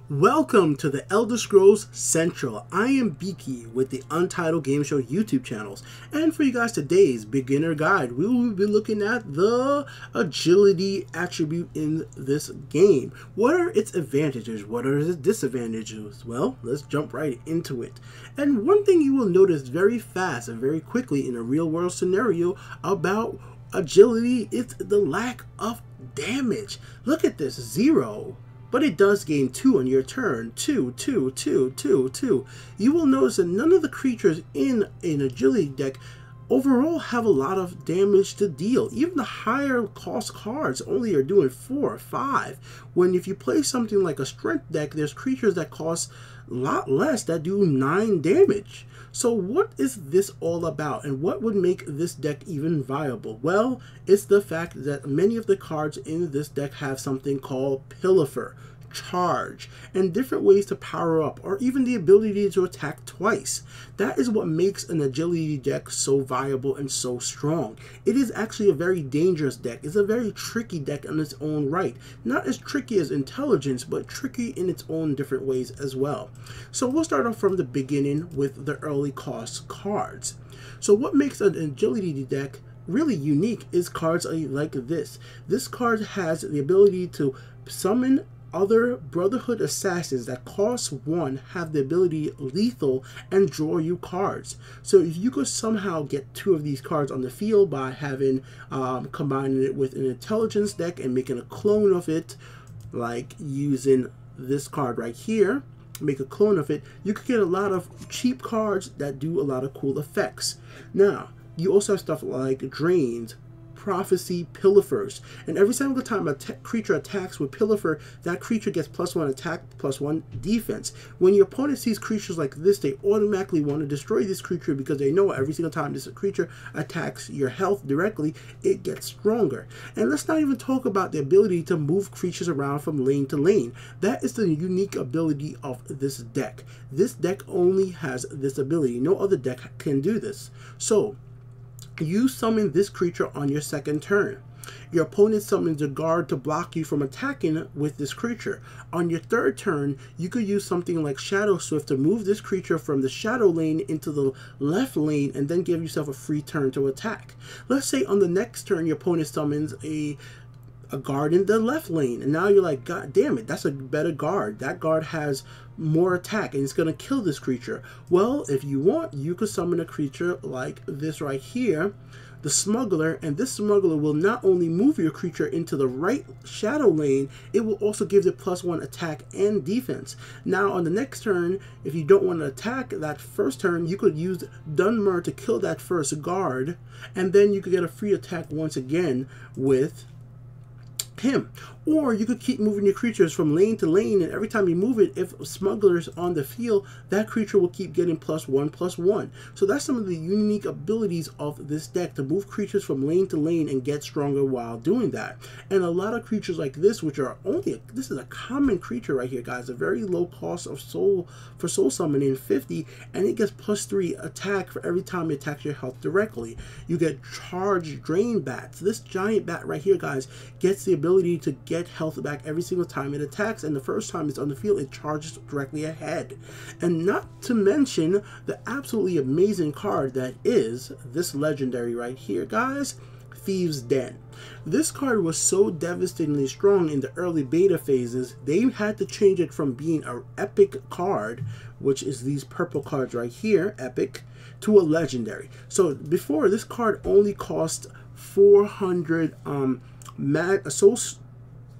Welcome to the Elder Scrolls Central. I am Beaky with the Untitled Game Show YouTube channels. And for you guys today's beginner guide, we will be looking at the agility attribute in this game. What are its advantages? What are its disadvantages? Well, let's jump right into it. And one thing you will notice very fast and very quickly in a real world scenario about agility is the lack of damage. Look at this, 0. But it does gain 2 on your turn. 2, 2, 2, 2, 2. You will notice that none of the creatures in an agility deck overall have a lot of damage to deal. Even the higher cost cards only are doing 4 or 5. When if you play something like a strength deck, there's creatures that cost a lot less that do 9 damage. So what is this all about, and what would make this deck even viable? Well, it's the fact that many of the cards in this deck have something called Pilfer, Charge, and different ways to power up, or even the ability to attack twice. That is what makes an agility deck so viable and so strong. It is actually a very dangerous deck. It's a very tricky deck in its own right. Not as tricky as intelligence, but tricky in its own different ways as well. So we'll start off from the beginning with the early cost cards. So what makes an agility deck really unique is cards like this. This card has the ability to summon other Brotherhood assassins that cost 1, have the ability lethal, and draw you cards. So if you could somehow get 2 of these cards on the field by having combining it with an intelligence deck and making a clone of it, like using this card right here, make a clone of it, you could get a lot of cheap cards that do a lot of cool effects. Now, you also have stuff like drains, prophecy, Pilfers, and every single time a creature attacks with Pilfer, that creature gets +1 attack, +1 defense. When your opponent sees creatures like this, they automatically want to destroy this creature because they know every single time this creature attacks your health directly, it gets stronger. And let's not even talk about the ability to move creatures around from lane to lane. That is the unique ability of this deck. This deck only has this ability. No other deck can do this. So you summon this creature on your second turn. Your opponent summons a guard to block you from attacking with this creature. On your third turn, you could use something like Shadow Swift to move this creature from the shadow lane into the left lane and then give yourself a free turn to attack. Let's say on the next turn, your opponent summons a guard in the left lane, and now you're like, God damn it, that's a better guard. That guard has more attack and it's gonna kill this creature. Well, if you want, you could summon a creature like this right here, the Smuggler, and this Smuggler will not only move your creature into the right shadow lane, it will also give it +1 attack and defense. Now on the next turn, if you don't want to attack that first turn, you could use Dunmer to kill that first guard, and then you could get a free attack once again with him. Or you could keep moving your creatures from lane to lane, and every time you move it, if Smuggler's on the field, that creature will keep getting +1/+1. So that's some of the unique abilities of this deck, to move creatures from lane to lane and get stronger while doing that. And a lot of creatures like this, which are only, this is a common creature right here, guys, a very low cost of soul for soul summoning, 50, and it gets +3 attack for every time it attacks your health directly. You get charged drain bats. This giant bat right here, guys, gets the ability to get health back every single time it attacks, and the first time it's on the field, it charges directly ahead. And not to mention the absolutely amazing card that is this legendary right here, guys, Thieves Den. This card was so devastatingly strong in the early beta phases, they had to change it from being an epic card, which is these purple cards right here, epic, to a legendary. So before, this card only cost 400 souls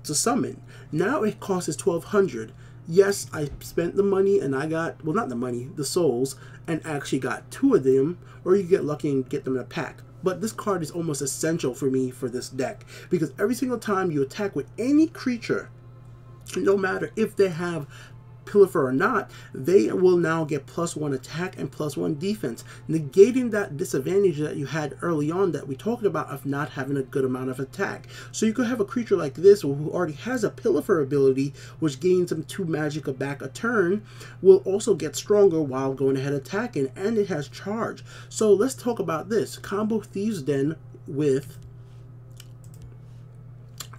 to summon. Now it costs 1200. Yes, I spent the money and I got, well, not the money, the souls, and actually got 2 of them, or you get lucky and get them in a pack. But this card is almost essential for me for this deck, because every single time you attack with any creature, no matter if they have Pilfer or not, they will now get +1 attack and +1 defense, negating that disadvantage that you had early on that we talked about of not having a good amount of attack. So you could have a creature like this who already has a Pilfer ability, which gains them 2 magic back a turn, will also get stronger while going ahead attacking, and it has charge. So let's talk about this. Combo Thieves Den with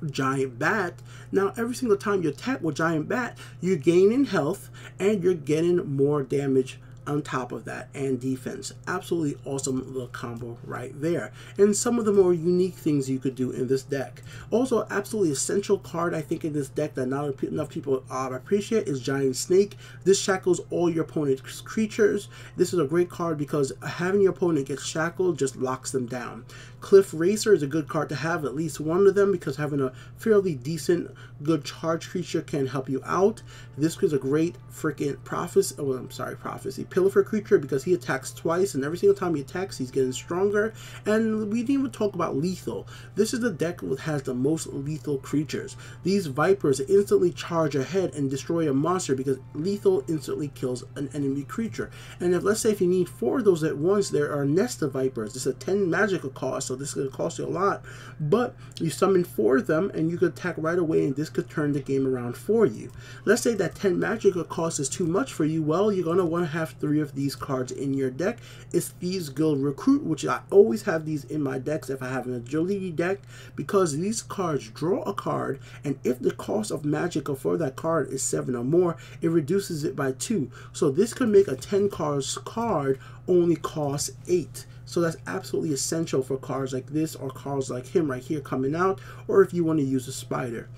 Giant Bat. Now every single time you attack with Giant Bat, you're gaining health and you're getting more damage on top of that, and defense. Absolutely awesome little combo right there. And some of the more unique things you could do in this deck. Also, absolutely essential card I think in this deck that not enough people appreciate is Giant Snake. This shackles all your opponent's creatures. This is a great card because having your opponent get shackled just locks them down. Cliff Racer is a good card to have, at least one of them, because having a fairly decent, good charge creature can help you out. This is a great freaking prophecy. Oh, I'm sorry, prophecy. Pilfer creature, because he attacks twice, and every single time he attacks, he's getting stronger. And we didn't even talk about lethal. This is the deck that has the most lethal creatures. These Vipers instantly charge ahead and destroy a monster because lethal instantly kills an enemy creature. And if, let's say, if you need 4 of those at once, there are Nest of Vipers. This is a 10 magical cost, so this is going to cost you a lot. But you summon 4 of them, and you could attack right away, and this could turn the game around for you. Let's say that 10 magical cost is too much for you. Well, you're going to want to have 3 of these cards in your deck. It's Thieves Guild Recruit, which I always have these in my decks if I have an agility deck, because these cards draw a card, and if the cost of magical for that card is 7 or more, it reduces it by 2. So this could make a 10 cards card only cost 8. So that's absolutely essential for cards like this, or cards like him right here coming out, or if you want to use a spider.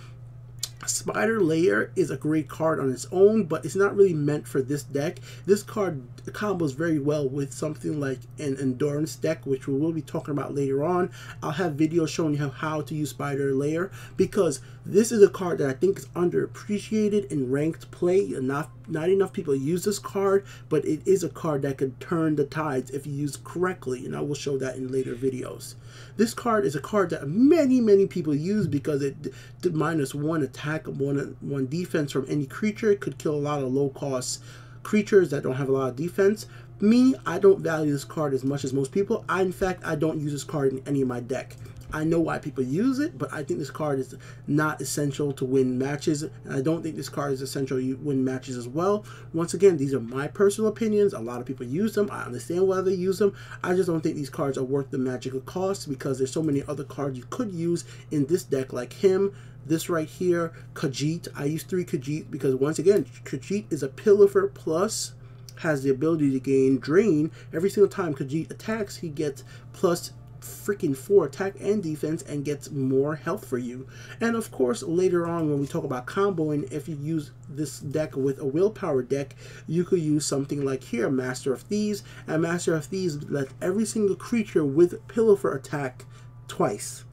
Spider Layer is a great card on its own, but it's not really meant for this deck. This card combos very well with something like an endurance deck, which we will be talking about later on. I'll have videos showing you how to use Spider Layer, because this is a card that I think is underappreciated in ranked play. Not enough people use this card, but it is a card that could turn the tides if you use correctly, and I will show that in later videos. This card is a card that many people use because it did -1 attack, 1 defense from any creature. It could kill a lot of low cost creatures that don't have a lot of defense. Me, I don't value this card as much as most people. In fact, I don't use this card in any of my deck. I know why people use it, but I think this card is not essential to win matches. And I don't think this card is essential to win matches as well. Once again, these are my personal opinions. A lot of people use them. I understand why they use them. I just don't think these cards are worth the magical cost, because there's so many other cards you could use in this deck, like him, this right here, Khajiit. I use 3 Khajiit because, once again, Khajiit is a Pilfer plus, has the ability to gain Drain. Every single time Khajiit attacks, he gets plus freaking 4 attack and defense and gets more health for you. And of course, later on when we talk about comboing, if you use this deck with a willpower deck, you could use something like here, Master of Thieves. And Master of Thieves lets every single creature with Pilfer attack twice.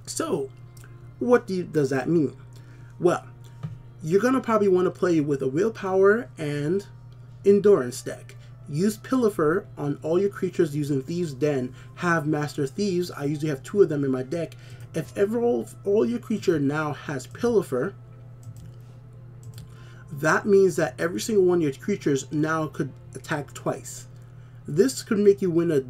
So what does that mean? Well, you're gonna probably want to play with a willpower and endurance deck. Use Pilfer on all your creatures using Thieves Den. Have Master Thieves. I usually have 2 of them in my deck. If ever all your creature now has Pilfer, that means that every single one of your creatures now could attack twice. This could make you win a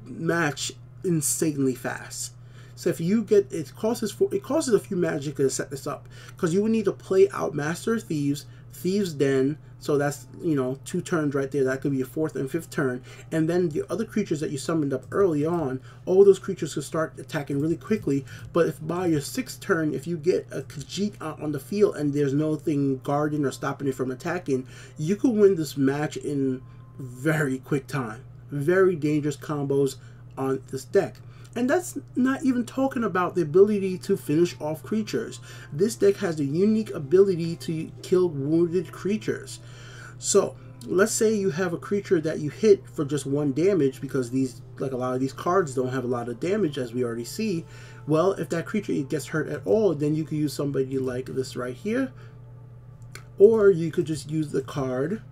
match insanely fast. So if you get, it costs a few magic to set this up, because you would need to play out Master Thieves, Thieves Den, so that's, you know, 2 turns right there. That could be your 4th and 5th turn. And then the other creatures that you summoned up early on, all those creatures could start attacking really quickly. But if by your 6th turn, if you get a Khajiit out on the field and there's nothing guarding or stopping it from attacking, you could win this match in very quick time. Very dangerous combos on this deck. And that's not even talking about the ability to finish off creatures. This deck has the unique ability to kill wounded creatures. So let's say you have a creature that you hit for just 1 damage, because these, like a lot of these cards, don't have a lot of damage, as we already see. Well, if that creature gets hurt at all, then you could use somebody like this right here. Or you could just use the card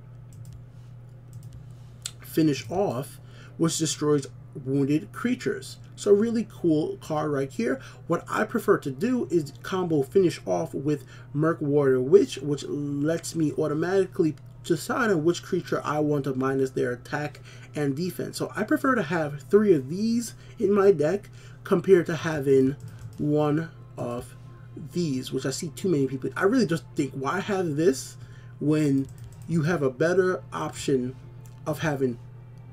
Finish Off, which destroys wounded creatures. So really cool card right here. What I prefer to do is combo Finish Off with Murkwater Witch, which lets me automatically decide on which creature I want to minus their attack and defense. So I prefer to have 3 of these in my deck compared to having 1 of these, which I see too many people. I really just think, why have this when you have a better option of having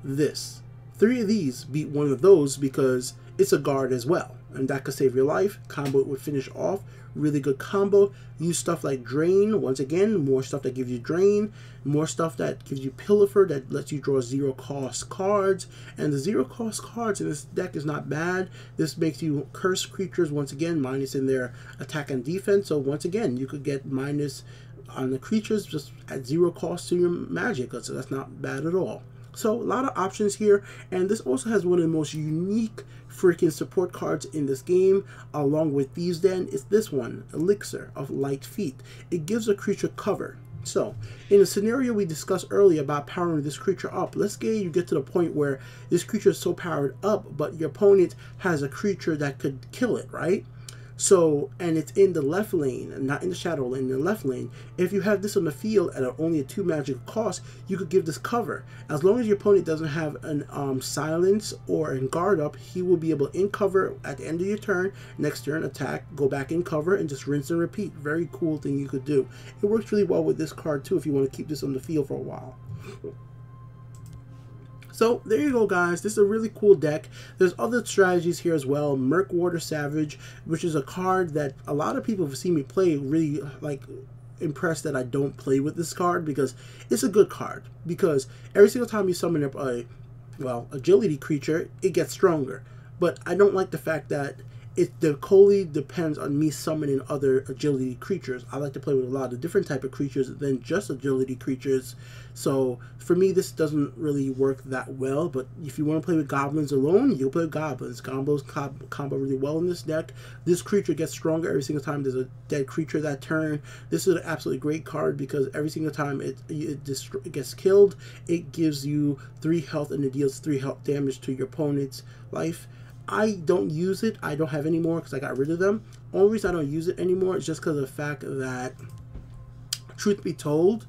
this? 3 of these beat 1 of those because it's a guard as well. and that could save your life. Combo it would finish off. Really good combo. Use stuff like Drain. Once again, more stuff that gives you Drain. More stuff that gives you Pilfer, that lets you draw 0 cost cards. And the 0 cost cards in this deck is not bad. This makes you curse creatures, once again, minus in their attack and defense. So once again, you could get minus on the creatures just at 0 cost to your magic. So that's not bad at all. So a lot of options here, and this also has one of the most unique freaking support cards in this game, along with Thieves Den. It's this one, Elixir of Light Feet. It gives a creature cover. So in a scenario we discussed earlier about powering this creature up, let's say you get to the point where this creature is so powered up, but your opponent has a creature that could kill it, right? So, and it's in the left lane, and not in the shadow lane, in the left lane. If you have this on the field at only a 2 magic cost, you could give this cover. As long as your opponent doesn't have an silence or in guard up, he will be able to in cover at the end of your turn. Next turn, attack, go back in cover, and just rinse and repeat. Very cool thing you could do. It works really well with this card too if you want to keep this on the field for a while. So there you go, guys. This is a really cool deck. There's other strategies here as well. Murkwater Savage, which is a card that a lot of people have seen me play, really like impressed that I don't play with this card, because it's a good card. Because every single time you summon up a, well, agility creature, it gets stronger. But I don't like the fact that it wholly depends on me summoning other agility creatures. I like to play with a lot of different type of creatures than just agility creatures. So for me, this doesn't really work that well. But if you want to play with goblins alone, you'll play with goblins. Goblins combo really well in this deck. This creature gets stronger every single time there's a dead creature that turn. This is an absolutely great card because every single time it gets killed, it gives you 3 health and it deals 3 health damage to your opponent's life. I don't use it. I don't have any more because I got rid of them. Only reason I don't use it anymore is just because of the fact that, truth be told,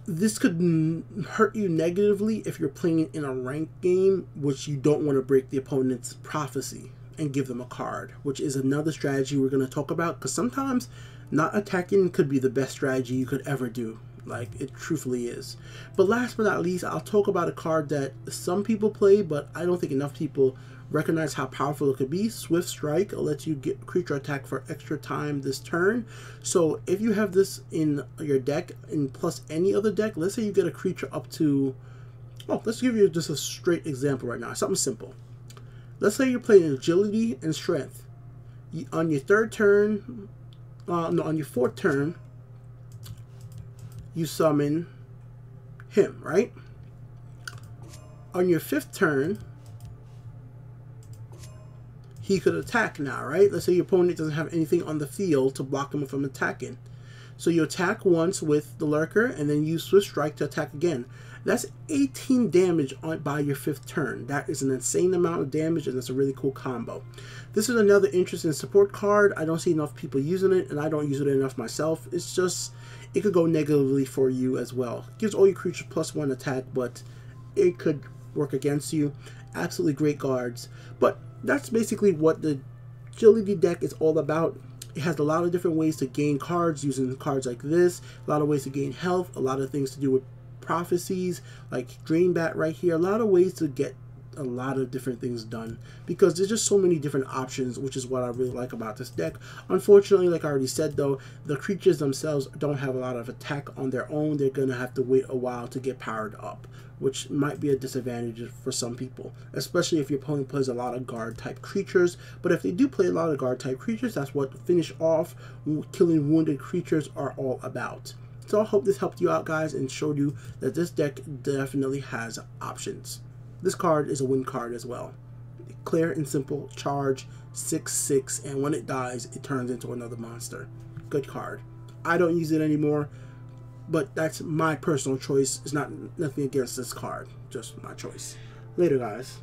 this could hurt you negatively if you're playing in a ranked game, which you don't want to break the opponent's prophecy and give them a card, which is another strategy we're going to talk about, because sometimes not attacking could be the best strategy you could ever do. Like, it truthfully is. But last but not least, I'll talk about a card that some people play, but I don't think enough people recognize how powerful it could be. Swift Strike lets you get creature attack for extra time this turn. So if you have this in your deck, and plus any other deck, let's say you get a creature up to, oh, let's give you just a straight example right now, something simple. Let's say you're playing agility and strength. On your third turn, on your fourth turn, you summon him, right? On your 5th turn, he could attack now, right? Let's say your opponent doesn't have anything on the field to block him from attacking. So you attack once with the Lurker and then use Swift Strike to attack again. That's 18 damage by your 5th turn. That is an insane amount of damage, and that's a really cool combo. This is another interesting support card. I don't see enough people using it, and I don't use it enough myself. It's just, it could go negatively for you as well. It gives all your creatures +1 attack, but it could work against you. Absolutely great cards. But that's basically what the agility deck is all about. It has a lot of different ways to gain cards using cards like this. A lot of ways to gain health. A lot of things to do with prophecies, like Drain Bat right here. A lot of ways to get a lot of different things done, because there's just so many different options, which is what I really like about this deck. Unfortunately, like I already said though, the creatures themselves don't have a lot of attack on their own. They're gonna have to wait a while to get powered up, which might be a disadvantage for some people, especially if your opponent plays a lot of guard type creatures. But if they do play a lot of guard type creatures, that's what finish off killing wounded creatures are all about. So I hope this helped you out, guys, and showed you that this deck definitely has options. This card is a win card as well. Clear and simple, charge, 6/6, and when it dies, it turns into another monster. Good card. I don't use it anymore, but that's my personal choice. It's not nothing against this card, just my choice. Later, guys.